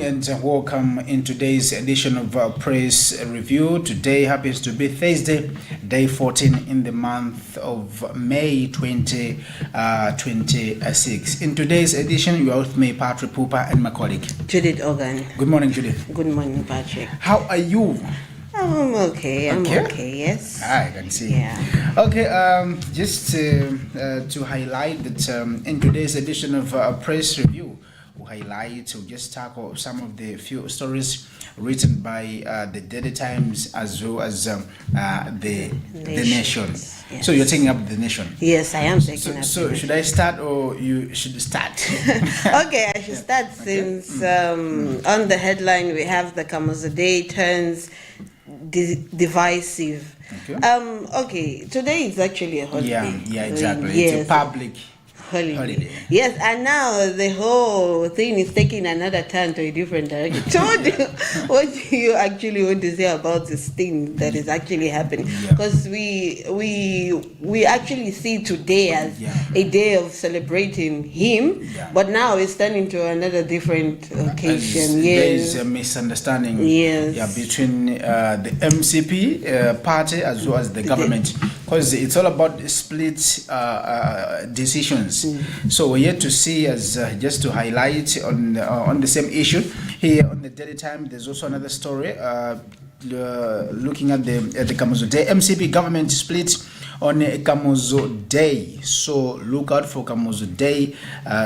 and welcome in today's edition of Press Review. Today happens to be Thursday, day 14 in the month of May 2026. In today's edition, you are with me, Patrick Pupa, and my colleague Judith Organ. Good morning, Judith. Good morning, Patrick. How are you? I'm okay. I'm okay. Yes. I can see. Yeah. Okay. Just to highlight that in today's edition of Press Review, we'll just tackle some of the few stories written by the Daily Times as well as the Nation. Yes. So you're taking up the Nation. Yes, I am taking up. So should I start or you should start? Okay, I should start since on the headline we have the Kamuzu Day turns divisive. Okay, today is actually a holiday. Yeah, exactly. Yes. It's a public holiday. Yes, and now the whole thing is taking another turn to a different direction. So what do you actually want to say about this thing that is actually happening? Because we actually see today as a day of celebrating him, but now it's turning to another different occasion. There is a misunderstanding between the MCP party as well as the government, because it's all about split decisions. So we're yet to see, as just to highlight on the same issue here on the Daily Time. There's also another story looking at the Kamuzu Day. MCP government split on Kamuzu Day, so look out for Kamuzu Day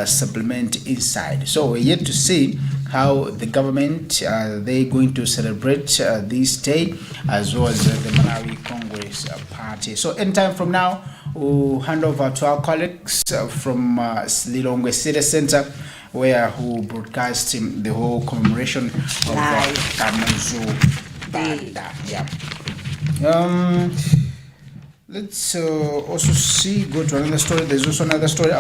supplement inside. So we're yet to see how the government they're going to celebrate this day, as well as the Malawi Congress Party. So anytime from now, we'll hand over to our colleagues from Lilongwe City Center, where who broadcast the whole commemoration of Kamuzu Banda. Let's also go to another story. There's also another story.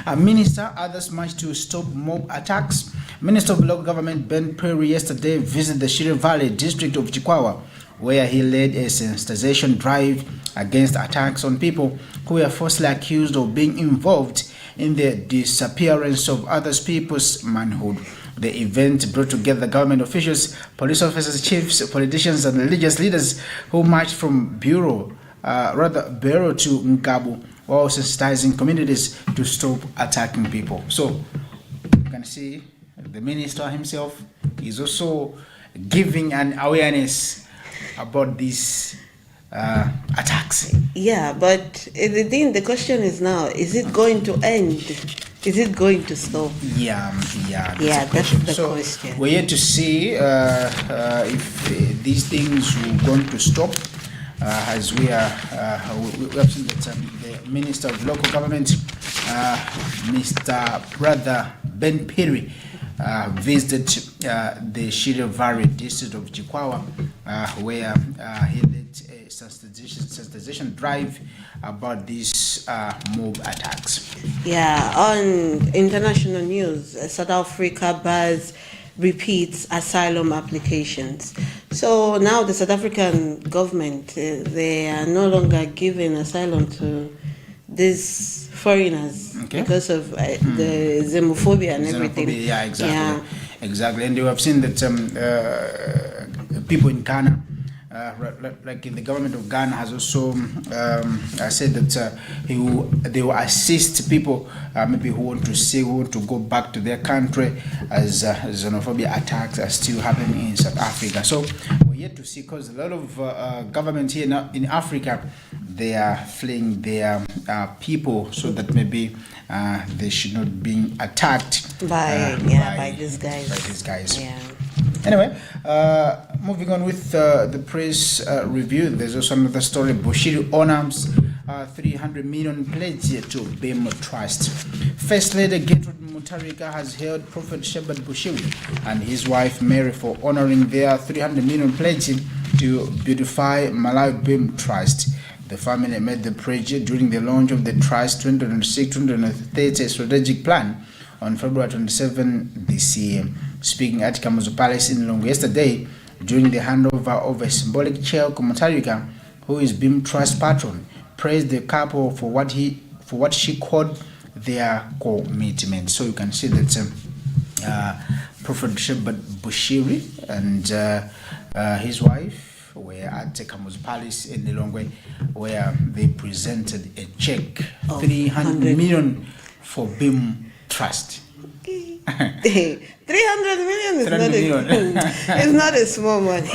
A minister, others march to stop mob attacks. Minister of Local Government Ben Perry yesterday visited the Shire Valley district of Chikwawa, where he led a sensitization drive against attacks on people who were falsely accused of being involved in the disappearance of other people's manhood. The event brought together government officials, police officers, chiefs, politicians, and religious leaders who marched from Bureau to Ngabu, while sensitizing communities to stop attacking people. So you can see the minister himself is also giving an awareness about these attacks. Yeah, but the question is now, is it going to end? Is it going to stop? That's the question. We're yet to see if these things are going to stop. As we have seen that the Minister of Local Government, Mr. Brother Ben Perry, visited the Shire Valley district of Chikwawa, where he led a sensitization drive about these mob attacks. On international news, South Africa bars repeats asylum applications. So now the South African government, they are no longer giving asylum to these foreigners because of the xenophobia and everything. Exactly. And you have seen that people in Ghana, like the government of Ghana has also said that they will assist people maybe who want to go back to their country, as xenophobia attacks are still happening in South Africa. So we're yet to see, because a lot of government here now in Africa, they are fleeing their people so that maybe they should not be attacked by these guys. Anyway, moving on with the press review, there's also another story. Bushiri honors 300 million pledge to BIM Trust. First Lady Gertrude Mutarika has hailed Prophet Shepherd Bushiri and his wife Mary for honoring their 300 million pledge to beautify Malawi BIM Trust. The family made the pledge during the launch of the Trust 2026-2030 strategic plan on February 27 this year. Speaking at Kamuzu Palace in Lilongwe yesterday, during the handover of a symbolic chair, Mutarika, who is BIM Trust patron, praised the couple for what she called their commitment. So you can see that Prophet Shepherd Bushiri and his wife were at Kamuzu Palace in Lilongwe, where they presented a check, 300 million for BIM Trust. 300 million is it's not a small money.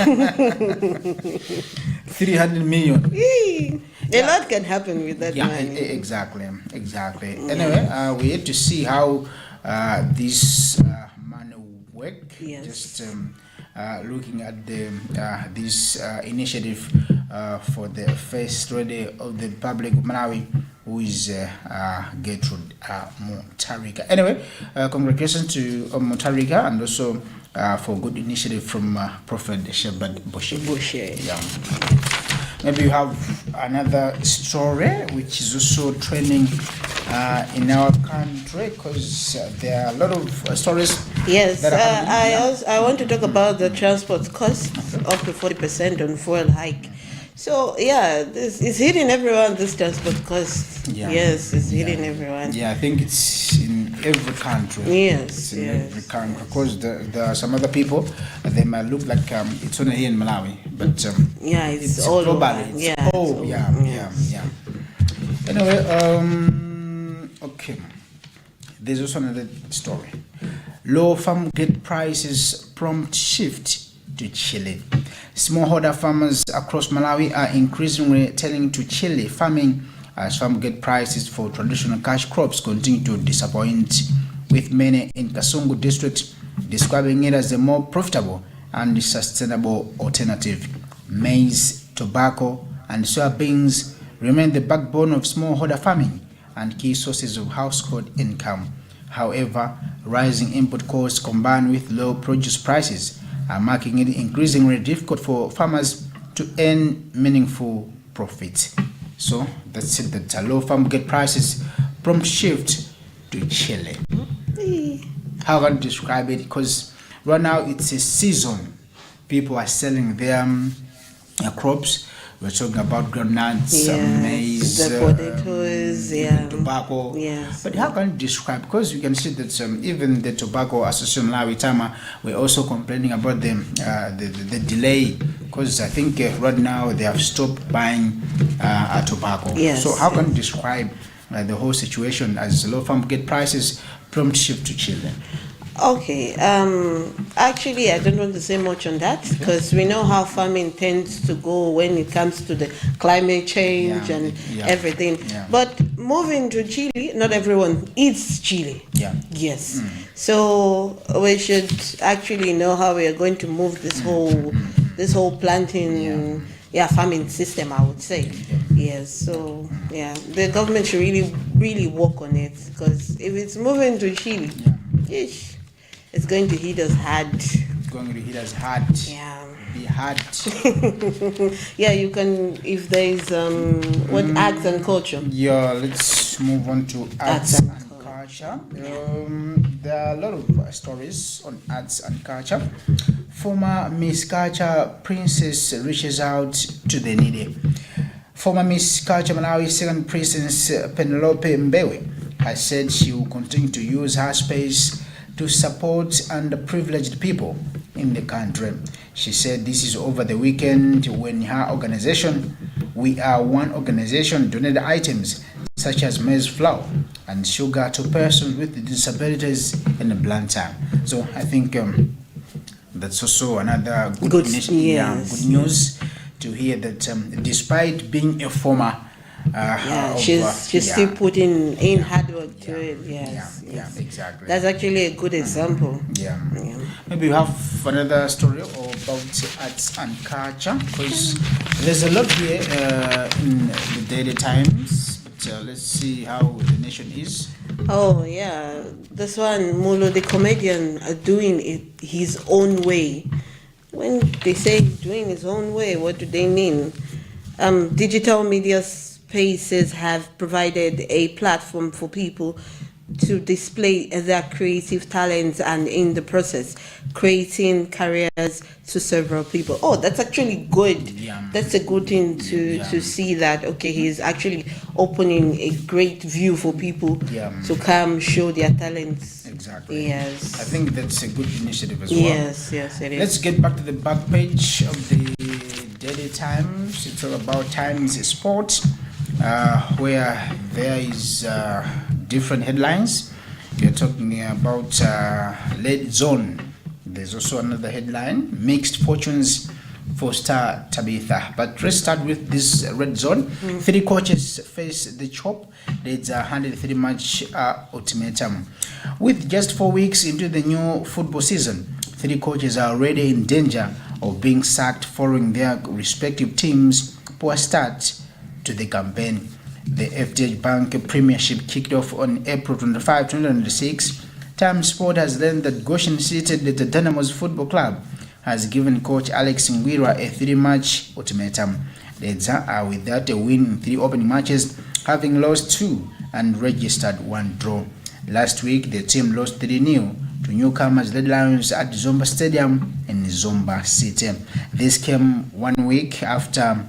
300 million. A lot can happen with that money. Exactly. Anyway, we had to see how this money work. Yes. Just looking at this initiative for the first lady of the Republic of Malawi, who is Gertrude Mutharika. Anyway, congratulations to Mutharika, and also for good initiative from Prophet Shepherd Bushiri. Yeah. Maybe you have another story which is also trending in our country, because there are a lot of stories. Yes, I want to talk about the transport costs up to 40% on fuel hike. So yeah, this is hitting everyone. This transport cost, yes, it's hitting everyone. Yeah, I think it's in every country. Yes, it's in every country. Because there are some other people, they might look like it's only here in Malawi, but it's all globally. Anyway, okay. There's also another story. Low farm gate prices prompt shift to Chile. Smallholder farmers across Malawi are increasingly turning to Chile farming as farm gate prices for traditional cash crops continue to disappoint, with many in Kasungu district describing it as a more profitable and sustainable alternative. Maize, tobacco, and soybeans remain the backbone of smallholder farming and key sources of household income. However, rising input costs combined with low produce prices are making it increasingly difficult for farmers to earn meaningful profits. So that's it, that low farm gate prices prompt shift to Chile. How can I describe it? Because right now it's a season. People are selling their crops. We're talking about groundnuts, maize, the potatoes, tobacco. Yes. But how can you describe? Because you can see that even the Tobacco Association Malawi Tama, we're also complaining about the delay. Because I think right now they have stopped buying tobacco. Yes. So how can you describe the whole situation as low farm gate prices prompt shift to Chile? Okay, actually I don't want to say much on that, because we know how farming tends to go when it comes to the climate change and everything. But moving to Chile, not everyone eats chili. Yes. So we should actually know how we are going to move this whole planting farming system, I would say. Yes, so the government should really work on it, because if it's moving to Chile, it's going to hit us hard. It's going to hit us hard. Be hard. You can, if there is what arts and culture. Let's move on to arts and culture. There are a lot of stories on arts and culture. Former Miss Culture Princess reaches out to the needy. Former Miss Culture Malawi second Princess Penelope Mbewe has said she will continue to use her space to support underprivileged people in the country. She said this is over the weekend when her organization, We Are One organization, donated items such as maize flour and sugar to persons with disabilities in Luntha. So I think that's also another good news to hear that despite being a former she's still putting in hard work to it. Yes, exactly. That's actually a good example. Maybe you have another story about arts and culture, because there's a lot here in the Daily Times. But let's see how the nation is. Oh yeah, this one, Mulo the comedian, doing it his own way. When they say doing his own way, what do they mean? Digital media spaces have provided a platform for people to display their creative talents, and in the process creating careers to several people. Oh, that's actually good. Yeah. That's a good thing to see that, okay, he's actually opening a great view for people to come show their talents. Exactly. Yes. I think that's a good initiative as well. Yes, it is. Let's get back to the back page of the Daily Times. It's all about Times Sport, where there is different headlines. We're talking about Red Zone. There's also another headline, Mixed Fortunes for star Tabitha. But let's start with this Red Zone. 3 coaches face the chop. There's a 103-match ultimatum. With just 4 weeks into the new football season, 3 coaches are already in danger of being sacked following their respective teams' poor start to the campaign. The FDH Bank Premiership kicked off on April 25, 2026. Times Sport has learned that Goshen-seated the Dynamos Football Club has given coach Alex Ngwira a 3-match ultimatum. The Reds are without a win in 3 opening matches, having lost 2 and registered 1 draw. Last week, the team lost 3-0 to newcomers Red Lions at Zomba Stadium in Zomba City. This came 1 week after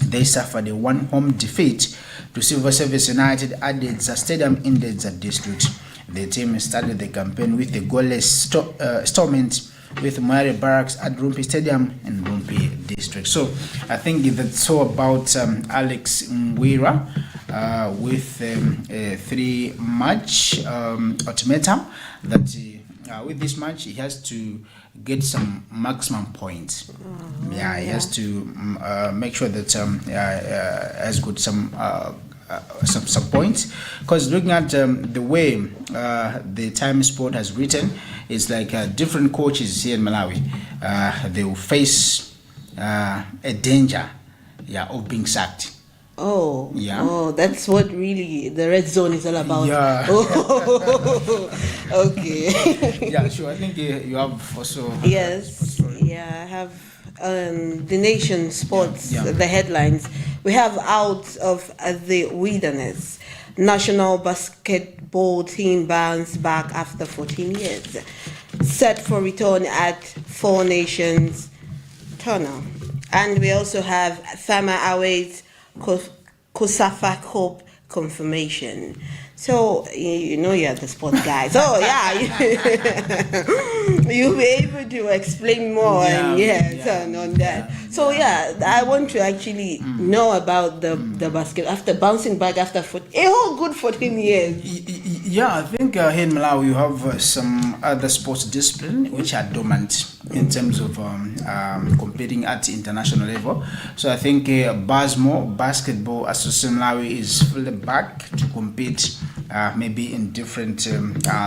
they suffered a 1-home defeat to Civil Service United at the Stadium in the district. The team started the campaign with a goalless installment with Moyale Barracks at Rumpi Stadium in Rumpi district. So I think that's all about Alex Ngwira with a 3-match ultimatum that with this match he has to get some maximum points. He has to make sure that has got some points, because looking at the way the Times Sport has written, it's like different coaches here in Malawi, they will face a danger of being sacked. Oh, that's what really the Red Zone is all about. Okay. Yeah, sure. I think you have also. Yes, I have the Nation Sports, the headlines. We have Out of the Wilderness. National basketball team bounce back after 14 years. Set for return at 4 Nations Turner. And we also have Fama awaits Kosafa Cup confirmation. So, you know you're the sports guy. So, you'll be able to explain more on that. So, I want to actually know about the basket after bouncing back after a whole good 14 years. I think here in Malawi you have some other sports discipline which are dormant in terms of competing at international level. So I think BASMO, Basketball Association Malawi, is fully back to compete maybe in different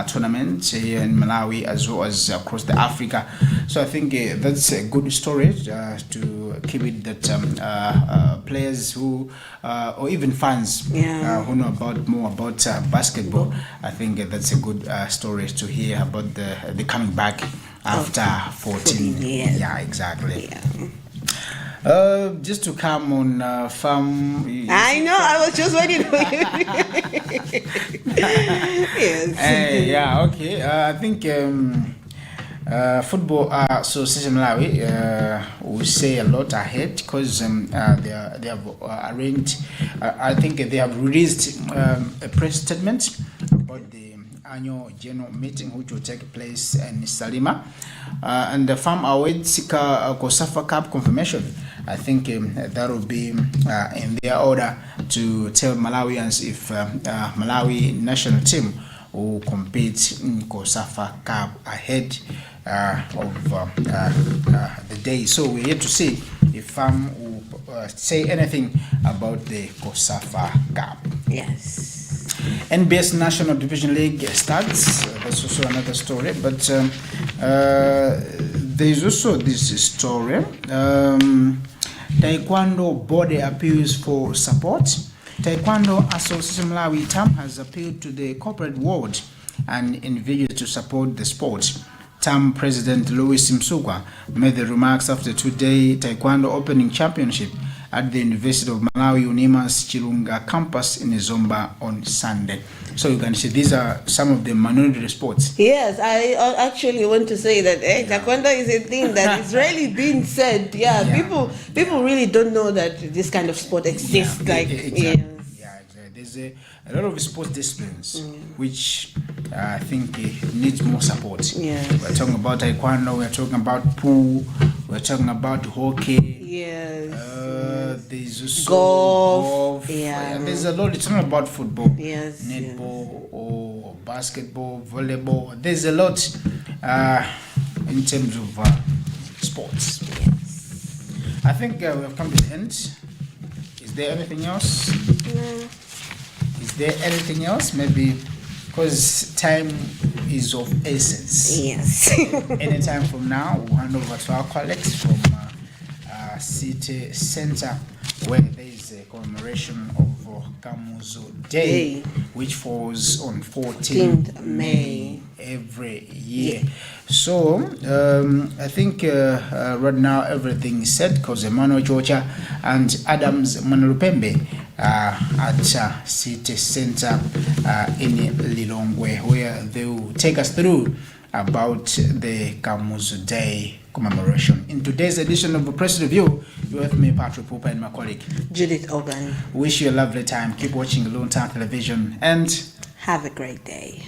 tournaments here in Malawi as well as across the Africa. So I think that's a good story to keep it that players who or even fans who know more about basketball, I think that's a good story to hear about the coming back after 14 years. Yeah, exactly. Just to come on farm. I know, I was just waiting for you. Yes. Okay. I think Football Association Malawi will say a lot ahead, because they have arranged. I think they have released a press statement about the annual general meeting which will take place in Salima, and the farm awaits Kosafa Cup confirmation. I think that will be in their order to tell Malawians if Malawi national team will compete in Kosafa Cup ahead of the day. So we're here to see if farm will say anything about the Kosafa Cup. Yes. NBS National Division League starts. That's also another story. But there's also this story. Taekwondo Board appeals for support. Taekwondo Association Malawi TAM has appealed to the corporate world and individuals to support the sport. TAM President Louis Msugwa made the remarks after the 2-day Taekwondo Opening Championship at the University of Malawi UNIMA's Chilunga campus in Zomba on Sunday. So you can see these are some of the minority sports. Yes, I actually want to say that taekwondo is a thing that is really being said. People really don't know that this kind of sport exists. Exactly. There's a lot of sports disciplines which I think needs more support. We're talking about taekwondo, we're talking about pool, we're talking about hockey. There's also golf. There's a lot. It's not about football. Netball or basketball, volleyball. There's a lot in terms of sports. I think we have come to the end. Is there anything else? No. Is there anything else? Maybe because time is of essence. Yes. Anytime from now, we'll hand over to our colleagues from City Center, where there is a commemoration of Kamuzu Day, which falls on 14th May every year. So I think right now everything is set because Emmanuel Chocha and Adams Manalupembe at City Center in Lilongwe, where they will take us through about the Kamuzu Day commemoration. In today's edition of the Press Review, you're with me, Patrick Pooper, and my colleague Judith Ogan. Wish you a lovely time. Keep watching Luntha television and have a great day.